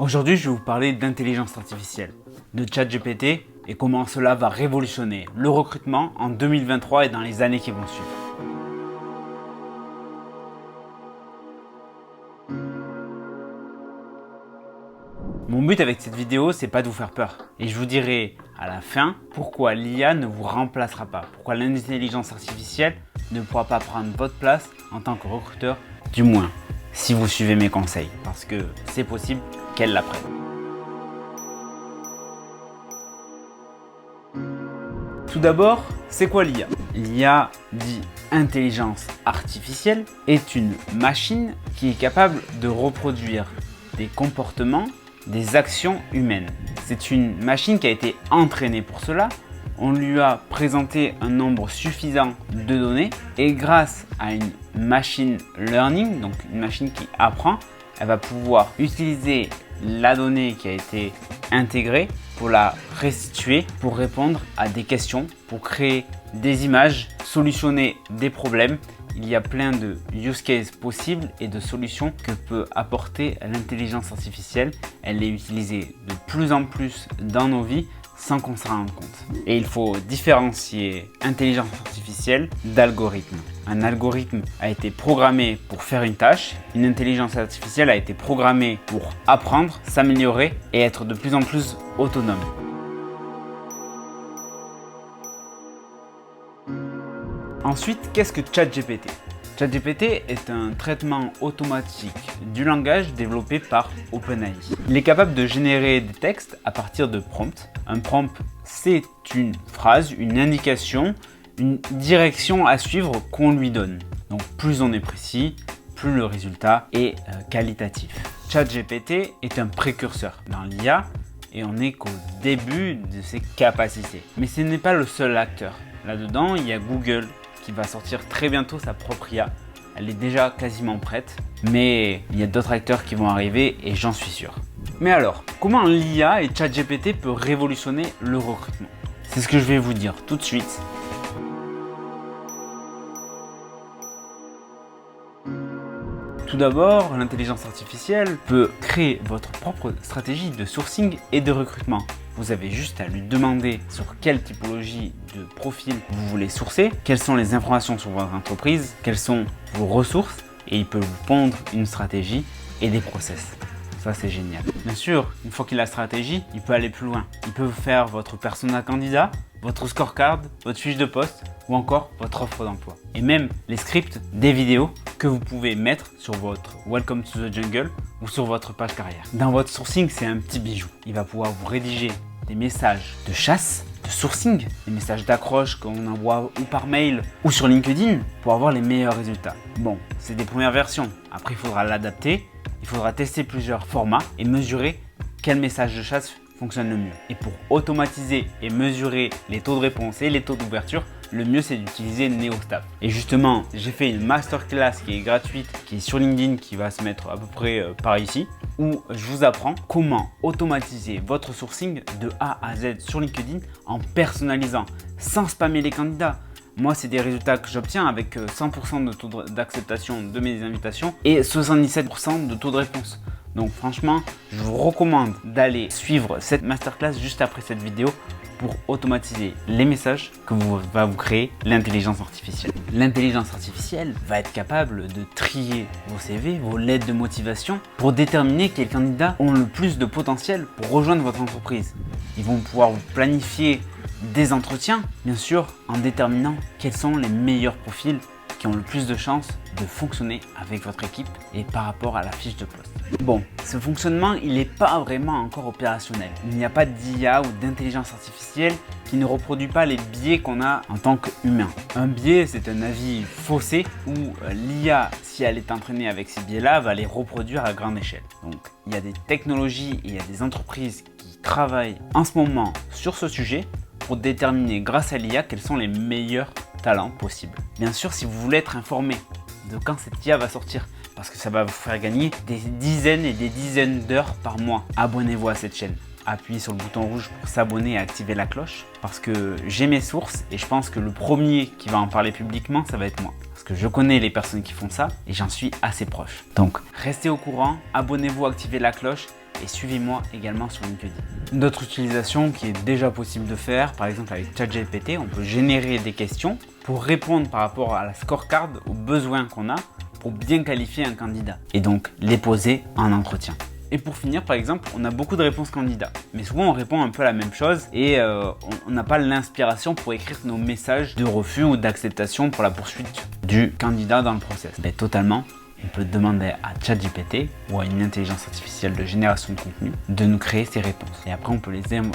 Aujourd'hui, je vais vous parler d'intelligence artificielle, de ChatGPT et comment cela va révolutionner le recrutement en 2023 et dans les années qui vont suivre. Mon but avec cette vidéo, c'est pas de vous faire peur. Et je vous dirai à la fin pourquoi l'IA ne vous remplacera pas, pourquoi l'intelligence artificielle ne pourra pas prendre votre place en tant que recruteur, du moins si vous suivez mes conseils, parce que c'est possible qu'elle la prenne. Tout d'abord, c'est quoi l'IA? L'IA, dit intelligence artificielle, est une machine qui est capable de reproduire des comportements, des actions humaines. C'est une machine qui a été entraînée pour cela. On lui a présenté un nombre suffisant de données et grâce à une machine learning, donc une machine qui apprend, elle va pouvoir utiliser la donnée qui a été intégrée pour la restituer, pour répondre à des questions, pour créer des images, solutionner des problèmes. Il y a plein de use cases possibles et de solutions que peut apporter l'intelligence artificielle. Elle est utilisée de plus en plus dans nos vies sans qu'on s'en rende compte. Et il faut différencier intelligence artificielle d'algorithme. Un algorithme a été programmé pour faire une tâche. Une intelligence artificielle a été programmée pour apprendre, s'améliorer et être de plus en plus autonome. Ensuite, qu'est-ce que ChatGPT? ChatGPT est un traitement automatique du langage développé par OpenAI. Il est capable de générer des textes à partir de prompts. Un prompt, c'est une phrase, une indication, une direction à suivre qu'on lui donne. Donc plus on est précis, plus le résultat est qualitatif. ChatGPT est un précurseur dans l'IA et on n'est qu'au début de ses capacités. Mais ce n'est pas le seul acteur. Là-dedans, il y a Google qui va sortir très bientôt sa propre IA. Elle est déjà quasiment prête, mais il y a d'autres acteurs qui vont arriver et j'en suis sûr. Mais alors, comment l'IA et ChatGPT peut révolutionner le recrutement? C'est ce que je vais vous dire tout de suite. Tout d'abord, l'intelligence artificielle peut créer votre propre stratégie de sourcing et de recrutement. Vous avez juste à lui demander sur quelle typologie de profil vous voulez sourcer, quelles sont les informations sur votre entreprise, quelles sont vos ressources et il peut vous pondre une stratégie et des process. Ça, c'est génial. Bien sûr, une fois qu'il a la stratégie, il peut aller plus loin. Il peut vous faire votre persona candidat, votre scorecard, votre fiche de poste ou encore votre offre d'emploi. Et même les scripts des vidéos que vous pouvez mettre sur votre Welcome to the Jungle ou sur votre page carrière. Dans votre sourcing, c'est un petit bijou. Il va pouvoir vous rédiger des messages de chasse, de sourcing, des messages d'accroche qu'on envoie ou par mail ou sur LinkedIn pour avoir les meilleurs résultats. Bon, c'est des premières versions. Après, il faudra l'adapter. Il faudra tester plusieurs formats et mesurer quel message de chasse fonctionne le mieux. Et pour automatiser et mesurer les taux de réponse et les taux d'ouverture, le mieux c'est d'utiliser NeoStaff. Et justement, j'ai fait une masterclass qui est gratuite, qui est sur LinkedIn, qui va se mettre à peu près par ici, où je vous apprends comment automatiser votre sourcing de A à Z sur LinkedIn en personnalisant, sans spammer les candidats. Moi, c'est des résultats que j'obtiens avec 100% de taux d'acceptation de mes invitations et 77% de taux de réponse. Donc franchement, je vous recommande d'aller suivre cette masterclass juste après cette vidéo pour automatiser les messages que va vous créer l'intelligence artificielle. L'intelligence artificielle va être capable de trier vos CV, vos lettres de motivation pour déterminer quels candidats ont le plus de potentiel pour rejoindre votre entreprise. Ils vont pouvoir vous planifier des entretiens, bien sûr, en déterminant quels sont les meilleurs profils qui ont le plus de chances de fonctionner avec votre équipe et par rapport à la fiche de poste. Bon, ce fonctionnement, il n'est pas vraiment encore opérationnel. Il n'y a pas d'IA ou d'intelligence artificielle qui ne reproduit pas les biais qu'on a en tant qu'humain. Un biais, c'est un avis faussé où l'IA, si elle est entraînée avec ces biais-là, va les reproduire à grande échelle. Donc, il y a des technologies et il y a des entreprises qui travaillent en ce moment sur ce sujet pour déterminer grâce à l'IA quels sont les meilleurs talents possibles. Bien sûr, si vous voulez être informé de quand cette IA va sortir, parce que ça va vous faire gagner des dizaines et des dizaines d'heures par mois, abonnez-vous à cette chaîne. Appuyez sur le bouton rouge pour s'abonner et activer la cloche parce que j'ai mes sources et je pense que le premier qui va en parler publiquement, ça va être moi. Parce que je connais les personnes qui font ça et j'en suis assez proche. Donc, restez au courant, abonnez-vous, activez la cloche et suivez-moi également sur LinkedIn. D'autres utilisations qui est déjà possible de faire, par exemple avec ChatGPT, on peut générer des questions pour répondre par rapport à la scorecard, aux besoins qu'on a pour bien qualifier un candidat et donc les poser en entretien. Et pour finir, par exemple, on a beaucoup de réponses candidats, mais souvent on répond un peu à la même chose et on n'a pas l'inspiration pour écrire nos messages de refus ou d'acceptation pour la poursuite du candidat dans le process. Mais totalement, on peut demander à ChatGPT ou à une intelligence artificielle de génération de contenu de nous créer ces réponses. Et après, on peut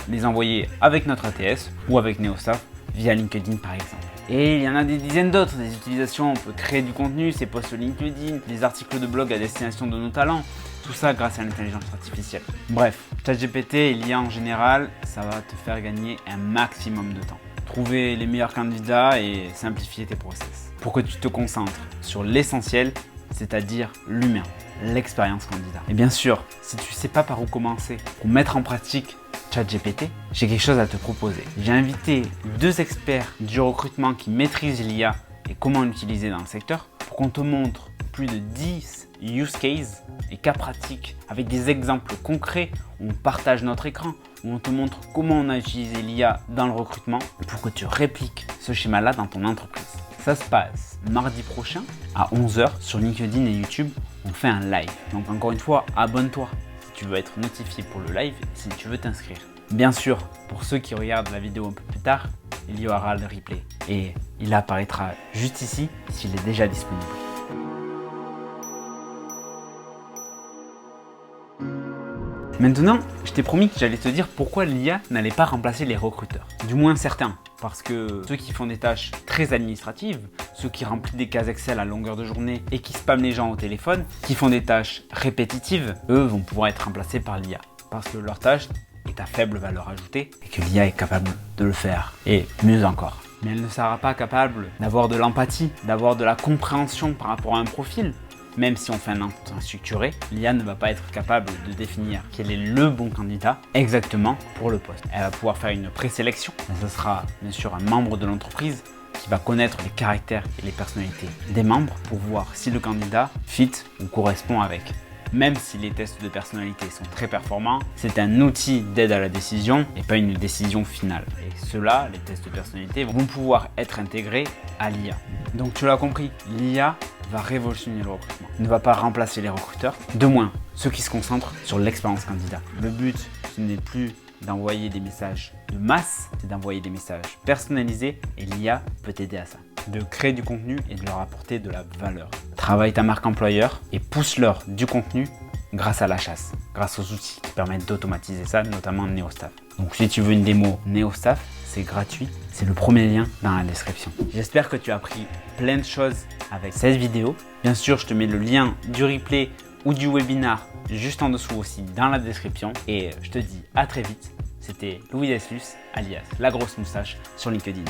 les envoyer avec notre ATS ou avec NeoStaff via LinkedIn par exemple. Et il y en a des dizaines d'autres, des utilisations. On peut créer du contenu, ces posts LinkedIn, des articles de blog à destination de nos talents. Tout ça grâce à l'intelligence artificielle. Bref, ChatGPT et l'IA en général, ça va te faire gagner un maximum de temps. Trouver les meilleurs candidats et simplifier tes process. Pour que tu te concentres sur l'essentiel, c'est-à-dire l'humain, l'expérience candidat. Et bien sûr, si tu ne sais pas par où commencer pour mettre en pratique ChatGPT, j'ai quelque chose à te proposer. J'ai invité 2 experts du recrutement qui maîtrisent l'IA et comment l'utiliser dans le secteur pour qu'on te montre plus de 10 use cases et cas pratiques avec des exemples concrets où on partage notre écran, où on te montre comment on a utilisé l'IA dans le recrutement pour que tu répliques ce schéma-là dans ton entreprise. Ça se passe mardi prochain à 11 h sur LinkedIn et YouTube. On fait un live. Donc encore une fois, abonne-toi si tu veux être notifié pour le live et si tu veux t'inscrire. Bien sûr, pour ceux qui regardent la vidéo un peu plus tard, il y aura le replay et il apparaîtra juste ici s'il est déjà disponible. Maintenant, je t'ai promis que j'allais te dire pourquoi l'IA n'allait pas remplacer les recruteurs. Du moins certains, parce que ceux qui font des tâches très administratives, ceux qui remplissent des cases Excel à longueur de journée et qui spamment les gens au téléphone, qui font des tâches répétitives, eux vont pouvoir être remplacés par l'IA. Parce que leur tâche est à faible valeur ajoutée et que l'IA est capable de le faire. Et mieux encore. Mais elle ne sera pas capable d'avoir de l'empathie, d'avoir de la compréhension par rapport à un profil. Même si on fait un entretien structuré, l'IA ne va pas être capable de définir quel est le bon candidat exactement pour le poste. Elle va pouvoir faire une présélection, mais ce sera bien sûr un membre de l'entreprise qui va connaître les caractères et les personnalités des membres pour voir si le candidat fit ou correspond avec. Même si les tests de personnalité sont très performants, c'est un outil d'aide à la décision et pas une décision finale. Et ceux-là, les tests de personnalité, vont pouvoir être intégrés à l'IA. Donc tu l'as compris, l'IA va révolutionner le recrutement. Ne va pas remplacer les recruteurs, de moins ceux qui se concentrent sur l'expérience candidat. Le but, ce n'est plus d'envoyer des messages de masse, c'est d'envoyer des messages personnalisés et l'IA peut t'aider à ça. De créer du contenu et de leur apporter de la valeur. Travaille ta marque employeur et pousse-leur du contenu grâce à la chasse, grâce aux outils qui permettent d'automatiser ça, notamment NeoStaff. Donc si tu veux une démo NeoStaff, c'est gratuit, c'est le premier lien dans la description. J'espère que tu as appris plein de choses avec cette vidéo. Bien sûr, je te mets le lien du replay ou du webinar juste en dessous aussi dans la description. Et je te dis à très vite. C'était Louis Deslus, alias La Grosse Moustache sur LinkedIn.